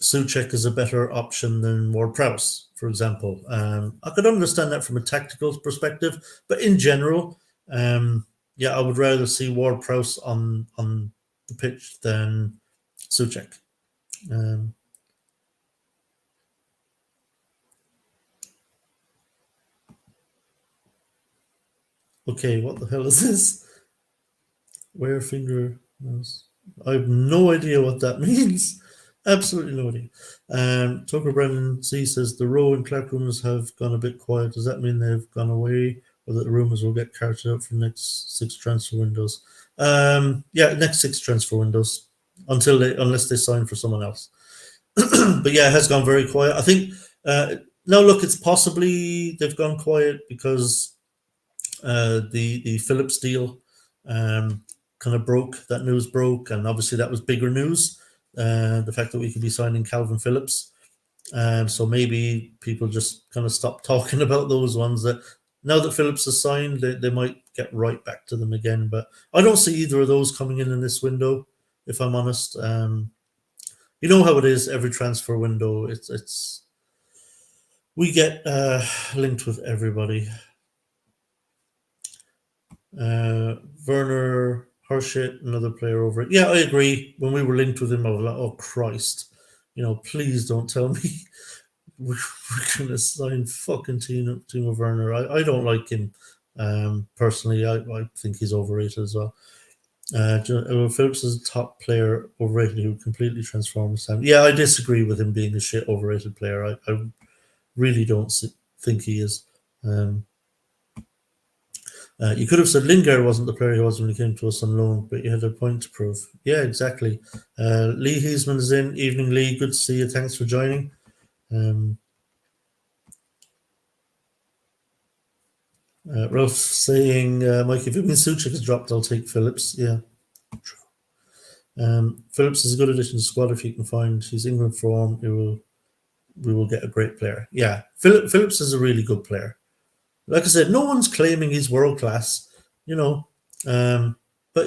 Souček is a better option than Ward-Prowse, for example. I could understand that from a tactical perspective, but in general, yeah, I would rather see Ward-Prowse on the pitch than Souček. Um, okay, what the hell is this? Where finger mouse? I have no idea what that means. Absolutely no idea. Tucker Brennan C says the Rowe and Clark rumours have gone a bit quiet. Does that mean they've gone away, or that the rumours will get carted out for next 6 transfer windows? Yeah, next 6 transfer windows unless they sign for someone else. But yeah, it has gone very quiet. I think now look, it's possibly they've gone quiet because the Phillips deal kind of broke. That news broke, and obviously that was bigger news. The fact that we could be signing Calvin Phillips, so maybe people just kind of stopped talking about those ones. That now that Phillips is signed, they might get right back to them again. But I don't see either of those coming in this window. If I'm honest, you know how it is. Every transfer window, it's we get linked with everybody. Werner Hershey, another player over it. Yeah, I agree. When we were linked with him, I was like, oh Christ, please don't tell me we're going to sign fucking Timo Werner. I don't like him personally. I think he's overrated as well. Phillips is a top player, overrated, who completely transformed his time. Yeah, I disagree with him being a shit overrated player. I really don't think he is. You could have said Lingard wasn't the player he was when he came to us on loan, but you had a point to prove. Yeah, exactly. Lee Heisman is in. Evening, Lee. Good to see you. Thanks for joining. Ralph saying, Mike, if even Souček has dropped, I'll take Phillips. Yeah, true. Phillips is a good addition to the squad if you can find his England form. We will get a great player. Yeah, Phillips is a really good player. Like I said, no one's claiming he's world class, but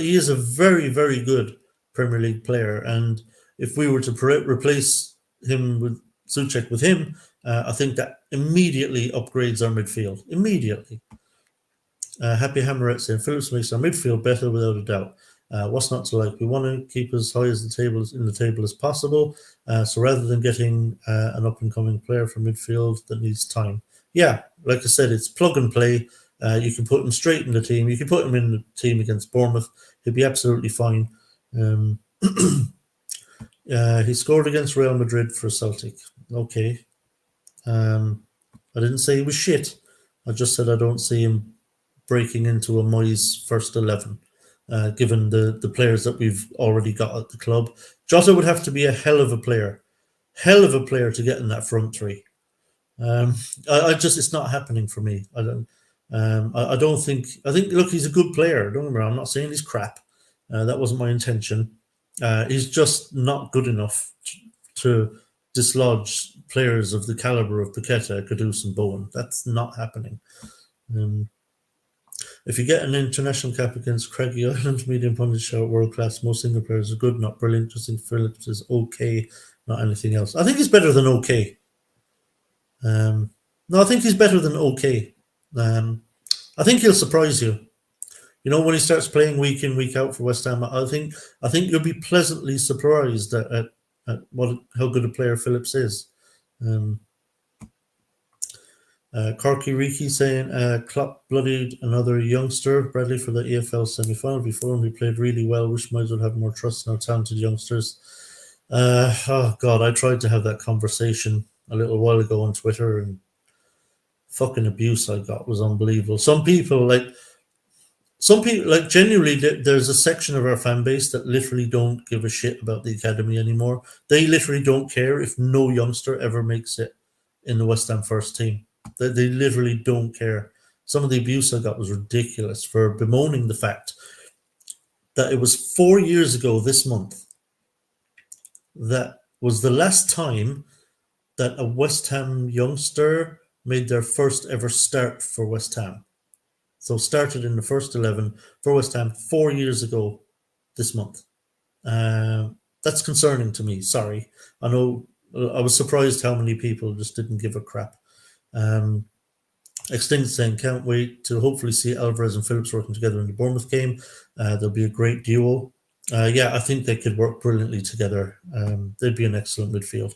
he is a very, very good Premier League player. And if we were to replace him with Souček with him, I think that immediately upgrades our midfield. Immediately. Happy Hammerette saying Phillips makes our midfield better without a doubt. What's not to like? We want to keep as high as in the table as possible. So rather than getting an up and coming player from midfield that needs time, yeah, like I said, it's plug and play. You can put him straight in the team. You can put him in the team against Bournemouth. He'll be absolutely fine. He scored against Real Madrid for Celtic. Okay. I didn't say he was shit. I just said I don't see him breaking into a Moyes first 11, given the players that we've already got at the club. Jota would have to be a hell of a player to get in that front three. It's not happening for me. I don't think. I think. Look, he's a good player. Don't get me wrong. I'm not saying he's crap. That wasn't my intention. He's just not good enough to dislodge players of the caliber of Paqueta, Kudus, and Bowen. That's not happening. If you get an international cap against Craigie Island, medium pundits shout world class. Most single players are good, not brilliant. Justin Phillips is okay, not anything else. I think he's better than okay. No, I think he's better than okay. I think he'll surprise you. When he starts playing week in, week out for West Ham, I think you'll be pleasantly surprised at how good a player Phillips is. Corky Riki saying Klopp bloodied another youngster, Bradley, for the EFL semi-final. Before him, he played really well. Wish Miles would have more trust in our talented youngsters. Oh God, I tried to have that conversation a little while ago on Twitter, and fucking abuse I got was unbelievable. Some people genuinely, there's a section of our fan base that literally don't give a shit about the academy anymore. They literally don't care if no youngster ever makes it in the West Ham first team. They literally don't care. Some of the abuse I got was ridiculous for bemoaning the fact that it was 4 years ago this month that was the last time that a West Ham youngster made their first ever start for West Ham. So started in the first 11 for West Ham 4 years ago this month. That's concerning to me. Sorry. I know I was surprised how many people just didn't give a crap. Um, Extinct saying, can't wait to hopefully see Alvarez and Phillips working together in the Bournemouth game. They'll be a great duo. Yeah, I think they could work brilliantly together. They'd be an excellent midfield.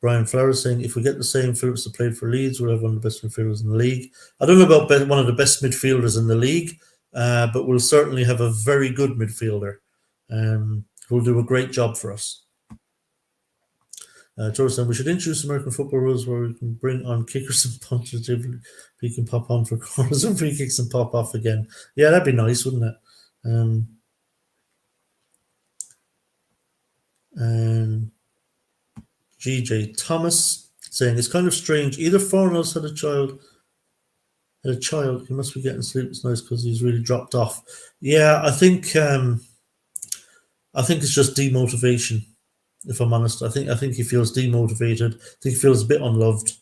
Brian Flowers saying, if we get the same Phillips that played for Leeds, we'll have one of the best midfielders in the league. I don't know about one of the best midfielders in the league, but we'll certainly have a very good midfielder who'll do a great job for us. George said, we should introduce American football rules where we can bring on kickers and punchers if he can pop on for corners and free kicks and pop off again. Yeah, that'd be nice, wouldn't it? And GJ Thomas saying, it's kind of strange. Either Fornals had a child. He must be getting sleepless nights because he's really dropped off. Yeah, I think it's just demotivation. If I'm honest, I think he feels demotivated. I think he feels a bit unloved.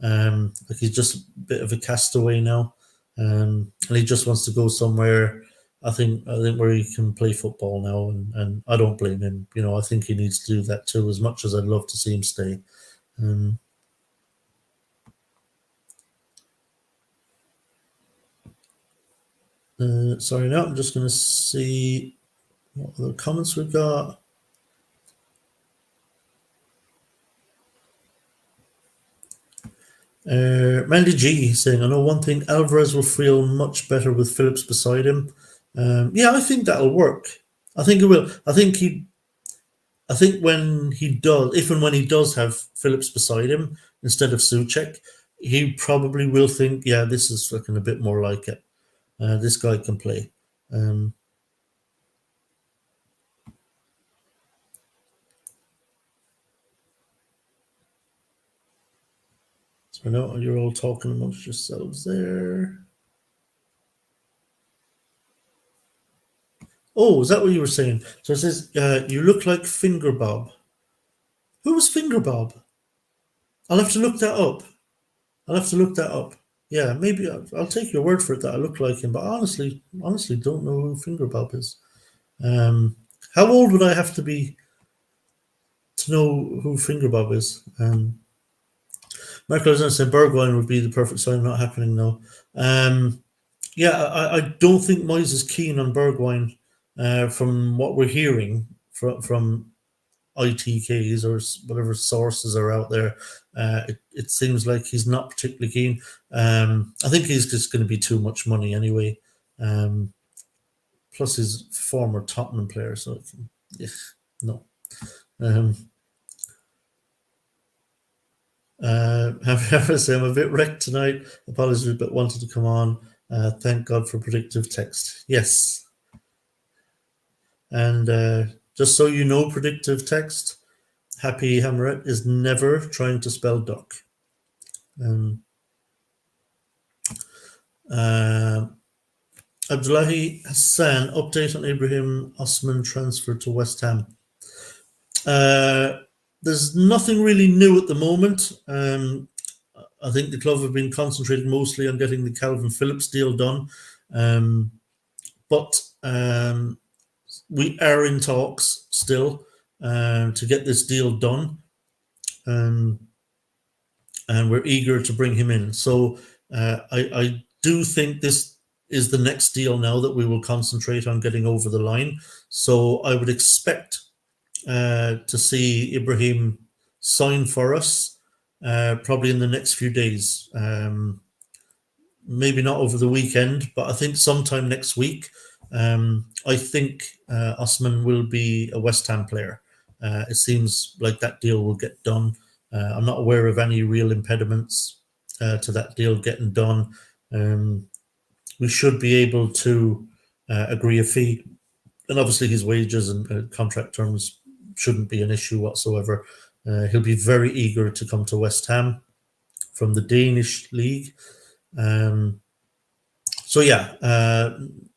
Like he's just a bit of a castaway now, and he just wants to go somewhere. I think where he can play football now, and I don't blame him. You know, I think he needs to do that too. As much as I'd love to see him stay. Sorry, now I'm just going to see what other comments we've got. Mandy G saying, I know one thing, Alvarez will feel much better with Phillips beside him. Yeah, I think that'll work. I think it will. I think when he does, if and when he does have Phillips beside him instead of Souček, he probably will think, yeah, this is looking a bit more like it. This guy can play. So I know you're all talking amongst yourselves there. Oh, is that what you were saying? So it says, you look like Finger Bob. Who was Finger Bob? I'll have to look that up. Yeah, maybe I'll take your word for it that I look like him, but honestly don't know who Finger Bob is. How old would I have to be to know who Finger Bob is? Michael Alexander said Bergwijn would be the perfect sign, not happening though. Yeah, I don't think Moyes is keen on Bergwijn from what we're hearing from ITKs or whatever sources are out there. It seems like he's not particularly keen. I think he's just going to be too much money anyway. Plus his former Tottenham player, so no. I'm a bit wrecked tonight. Apologies, but wanted to come on. Thank God for predictive text. Yes. And just so you know, predictive text, Happy Hammerit is never trying to spell duck. Abdullahi Hassan, update on Ibrahim Osman transfer to West Ham. There's nothing really new at the moment. I think the club have been concentrating mostly on getting the Calvin Phillips deal done. But we are in talks still to get this deal done. And we're eager to bring him in. So I do think this is the next deal now that we will concentrate on getting over the line. So I would expect to see Ibrahim sign for us probably in the next few days. Maybe not over the weekend, but I think sometime next week. I think Osman will be a West Ham player. It seems like that deal will get done. I'm not aware of any real impediments to that deal getting done. We should be able to agree a fee, and obviously his wages and contract terms shouldn't be an issue whatsoever. He'll be very eager to come to West Ham from the Danish league. So yeah,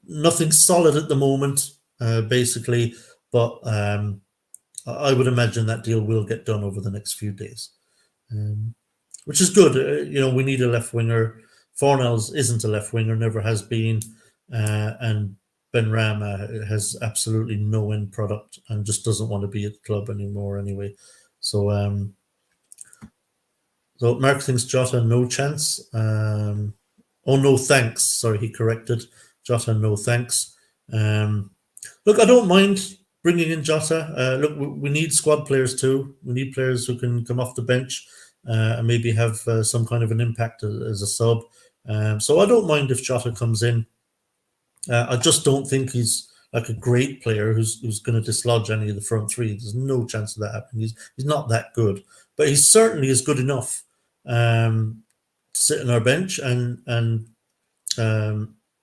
nothing solid at the moment, basically, but I would imagine that deal will get done over the next few days. which is good. We need a left winger. Fornells isn't a left winger, never has been, and Ben Rama has absolutely no end product and just doesn't want to be at the club anymore anyway. So, Mark thinks Jota no chance. Oh no, thanks. Sorry, he corrected Jota. No thanks. Look, I don't mind bringing in Jota. Look, we need squad players too. We need players who can come off the bench and maybe have some kind of an impact as a sub. So I don't mind if Jota comes in. I just don't think he's like a great player who's going to dislodge any of the front three. There's no chance of that happening. He's not that good, but he certainly is good enough to sit on our bench and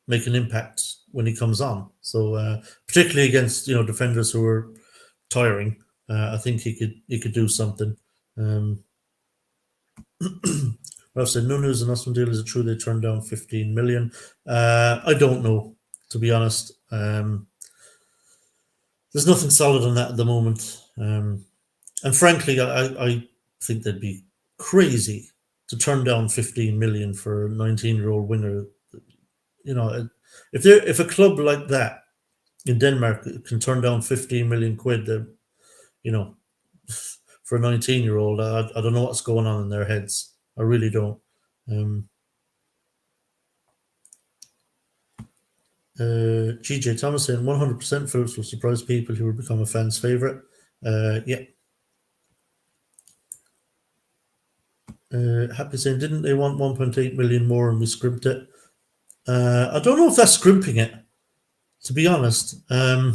make an impact when he comes on. So particularly against defenders who are tiring, I think he could do something. Ralph said, no news on Aston deal. Is it true they turned down 15 million? I don't know, to be honest. There's nothing solid on that at the moment. And frankly, I think they'd be crazy to turn down 15 million for a 19-year-old winger. If a club like that in Denmark can turn down 15 million quid, for a 19-year-old, I don't know what's going on in their heads. I really don't. GJ Thomas saying 100% Phillips will surprise people who will become a fan's favourite. Yeah. Happy saying, didn't they want 1.8 million more and we scrimped it? I don't know if that's scrimping it, to be honest. I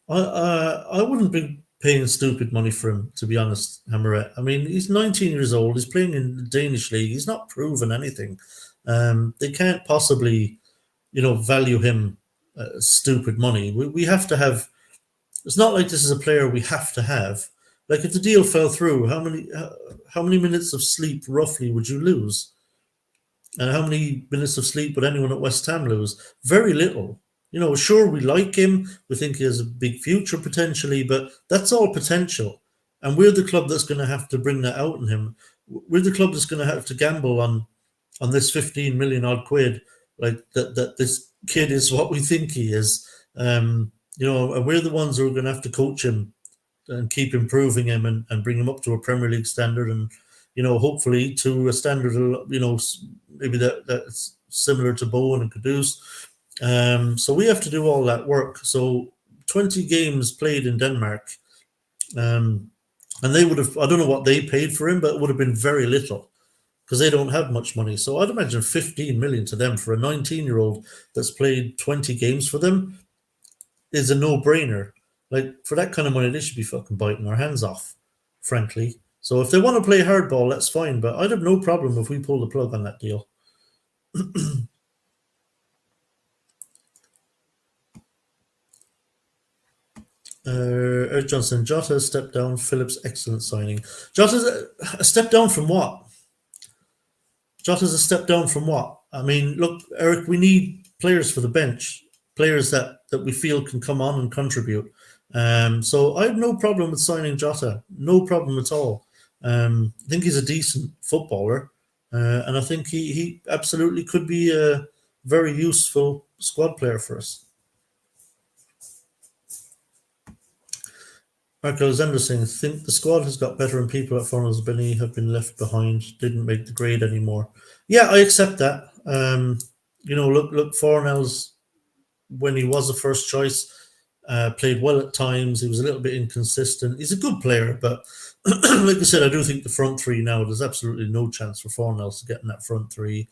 wouldn't be paying stupid money for him, to be honest, Hammerette. I mean, he's 19 years old. He's playing in the Danish league. He's not proven anything. They can't possibly, value him stupid money. We have to have. It's not like this is a player we have to have. Like if the deal fell through, how many minutes of sleep roughly would you lose? And how many minutes of sleep would anyone at West Ham lose? Very little. Sure, we like him. We think he has a big future potentially, but that's all potential. And we're the club that's going to have to bring that out in him. We're the club that's going to have to gamble on this 15 million odd quid, like that this kid is what we think he is. And we're the ones who are going to have to coach him and keep improving him and bring him up to a Premier League standard and, hopefully to a standard, maybe that's similar to Bowen and Kudus. So we have to do all that work. So 20 games played in Denmark, and they would have, I don't know what they paid for him, but it would have been very little because they don't have much money. So I'd imagine 15 million to them for a 19-year-old that's played 20 games for them is a no-brainer. Like for that kind of money, they should be fucking biting our hands off, frankly. So if they want to play hardball, that's fine. But I'd have no problem if we pull the plug on that deal. Eric Johnson, Jota stepped down. Phillips, excellent signing. Jota's a step down from what? Jota's a step down from what? I mean, look, Eric, we need players for the bench, players that we feel can come on and contribute. So I have no problem with signing Jota. No problem at all. I think he's a decent footballer, and I think he absolutely could be a very useful squad player for us. Mark Alexander saying, I think the squad has got better and people at Fornals Benny have been left behind, didn't make the grade anymore. Yeah, I accept that. Look, Fornals, when he was a first choice, played well at times. He was a little bit inconsistent. He's a good player, but like I said, I do think the front three now, there's absolutely no chance for Fornals to get in that front three.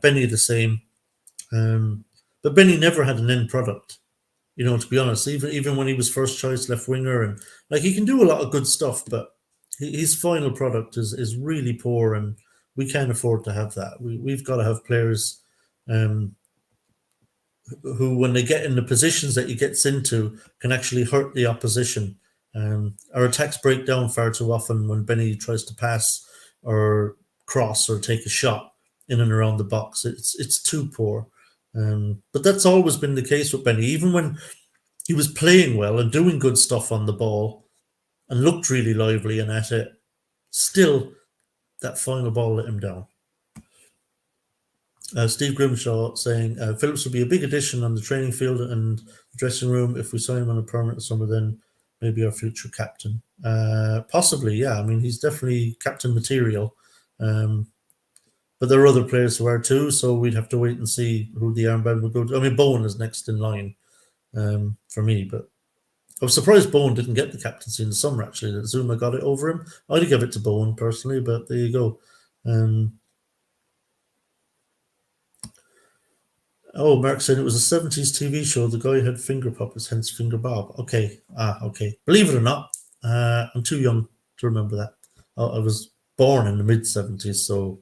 Benny the same. But Benny never had an end product. To be honest, even when he was first choice left winger, and like he can do a lot of good stuff, but his final product is really poor, and we can't afford to have that. We've got to have players who, when they get in the positions that he gets into, can actually hurt the opposition. Our attacks break down far too often when Benny tries to pass or cross or take a shot in and around the box. It's too poor. But that's always been the case with Benny. Even when he was playing well and doing good stuff on the ball and looked really lively and at it, still that final ball let him down. Steve Grimshaw saying Phillips will be a big addition on the training field and dressing room. If we sign him on a permanent summer, then maybe our future captain. Possibly, yeah. I mean, he's definitely captain material. But there are other players who are too, so we'd have to wait and see who the armband would go to. I mean, Bowen is next in line for me, but I was surprised Bowen didn't get the captaincy in the summer, actually, that Zuma got it over him. I'd give it to Bowen personally, but there you go. Mark said it was a 70s TV show. The guy had finger puppets, hence Finger Bob. Okay. Okay. Believe it or not, I'm too young to remember that. I was born in the mid 70s, so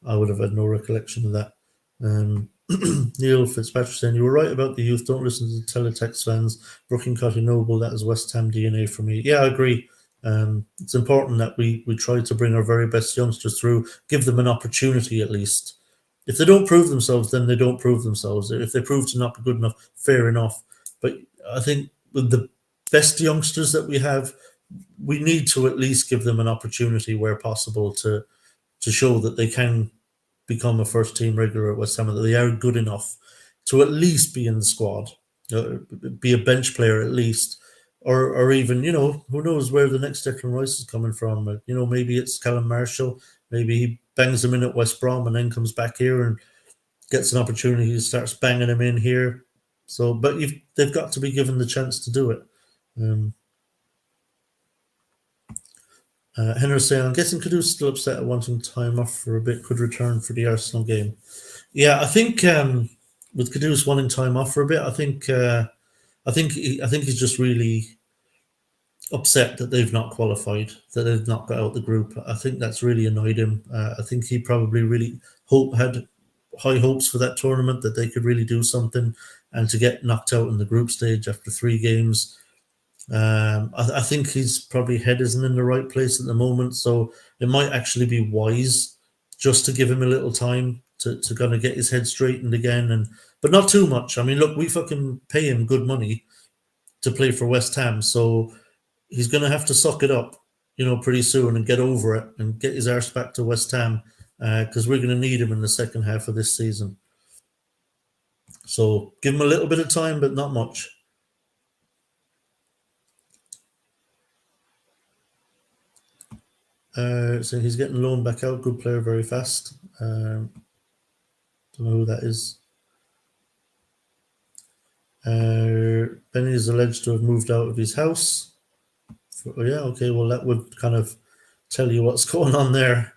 I would have had no recollection of that. Neil Fitzpatrick saying, you were right about the youth. Don't listen to the teletext fans. Brooking Cotty Noble, that is West Ham DNA for me. Yeah, I agree. It's important that we try to bring our very best youngsters through, give them an opportunity at least. If they don't prove themselves, then they don't prove themselves. If they prove to not be good enough, fair enough. But I think with the best youngsters that we have, we need to at least give them an opportunity where possible to show that they can become a first team regular at West Ham, that they are good enough to at least be in the squad, be a bench player at least, or even, who knows where the next Declan Rice is coming from. Maybe it's Callum Marshall. Maybe he bangs them in at West Brom and then comes back here and gets an opportunity to starts banging them in here. So, but they've got to be given the chance to do it. Henry saying, I'm guessing Cadu's still upset at wanting time off for a bit, could return for the Arsenal game. Yeah, I think with Cadu's wanting time off for a bit, I think he's just really upset that they've not qualified, that they've not got out the group. I think that's really annoyed him. I think he probably really had high hopes for that tournament, that they could really do something, and to get knocked out in the group stage after 3 games. I think his probably head isn't in the right place at the moment, so it might actually be wise just to give him a little time to kind of get his head straightened again, but not too much. I mean, look, we fucking pay him good money to play for West Ham, so he's going to have to suck it up, pretty soon and get over it and get his arse back to West Ham, because we're going to need him in the second half of this season. So give him a little bit of time, but not much. So he's getting loaned back out. Good player, very fast. Don't know who that is. Benny is alleged to have moved out of his house. Yeah, okay. Well, that would kind of tell you what's going on there.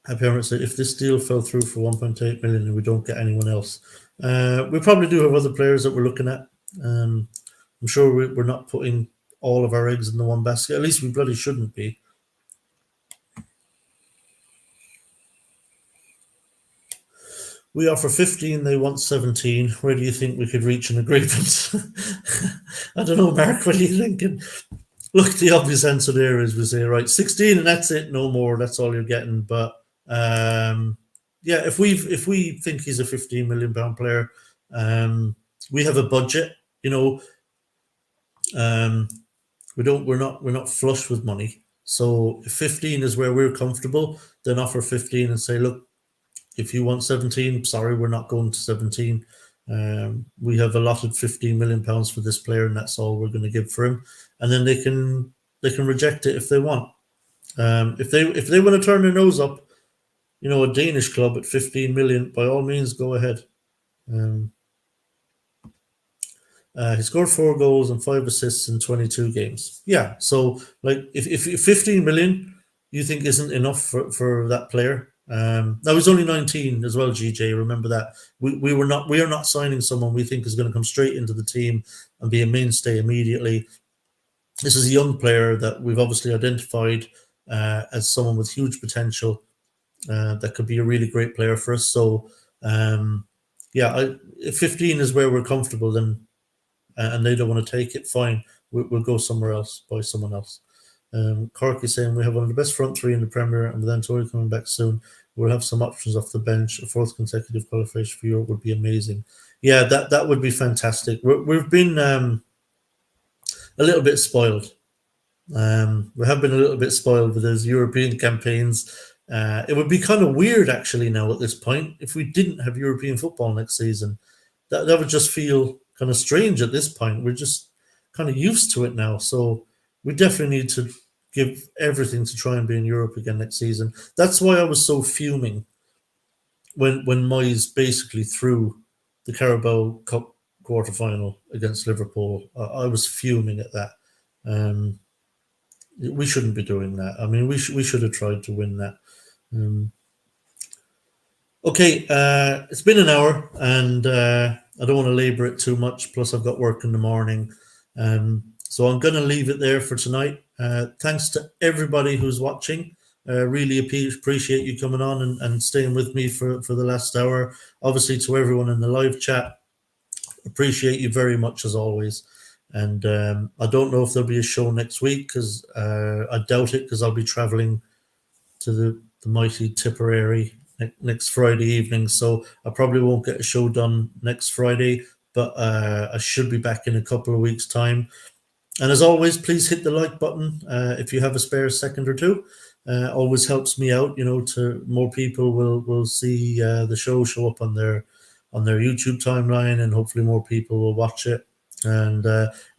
Happy Parents said, if this deal fell through for 1.8 million and we don't get anyone else, we probably do have other players that we're looking at. I'm sure we're not putting all of our eggs in the one basket. At least we bloody shouldn't be. We offer 15, they want 17. Where do you think we could reach an agreement? I don't know, Mark, what are you thinking? Look, the obvious answer there is we say, right, 16 and that's it, no more, that's all you're getting. But yeah, if we think he's a £15 million player, we have a budget, we're not flush with money. So if 15 is where we're comfortable, then offer 15 and say, look, if you want 17, sorry, we're not going to 17. We have allotted £15 million for this player, and that's all we're going to give for him. And then they can reject it if they want. If they want to turn their nose up, a Danish club at 15 million, by all means, go ahead. He scored 4 goals and 5 assists in 22 games. Yeah, so like if 15 million you think isn't enough for that player. Now he's only 19 as well, GJ. Remember that. We are not signing someone we think is going to come straight into the team and be a mainstay immediately. This is a young player that we've obviously identified as someone with huge potential that could be a really great player for us. So if 15 is where we're comfortable, then and they don't want to take it, fine. We'll go somewhere else, buy someone else. Cork is saying we have one of the best front 3 in the Premier, and with Antonio coming back soon, we'll have some options off the bench. A 4th consecutive qualification for Europe would be amazing. Yeah, that would be fantastic. We've been a little bit spoiled We have been a little bit spoiled with those European campaigns. It would be kind of weird, actually, now at this point, if we didn't have European football next season. That would just feel kind of strange at this point. We're just kind of used to it now, so we definitely need to give everything to try and be in Europe again next season. That's why I was so fuming when Moyes basically threw the Carabao Cup quarter final against Liverpool. I was fuming at that. Um, we shouldn't be doing that. I mean, we should have tried to win that. Um, okay, it's been an hour, and I don't want to labor it too much. Plus, I've got work in the morning, so I'm going to leave it there for tonight. Thanks to everybody who's watching. Really appreciate you coming on and staying with me for the last hour. Obviously, to everyone in the live chat, appreciate you very much as always. And I don't know if there'll be a show next week, because I doubt it, because I'll be traveling to the mighty Tipperary next Friday evening. So I probably won't get a show done next Friday, but I should be back in a couple of weeks' time. And as always, please hit the like button if you have a spare second or two. Always helps me out, to more people will see the show up on their YouTube timeline, and hopefully more people will watch it. And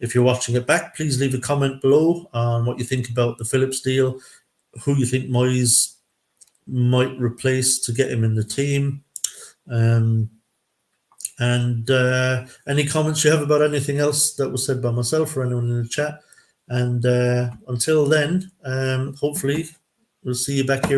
if you're watching it back, please leave a comment below on what you think about the Phillips deal, who you think Moyes might replace to get him in the team, and any comments you have about anything else that was said by myself or anyone in the chat. And until then, hopefully we'll see you back here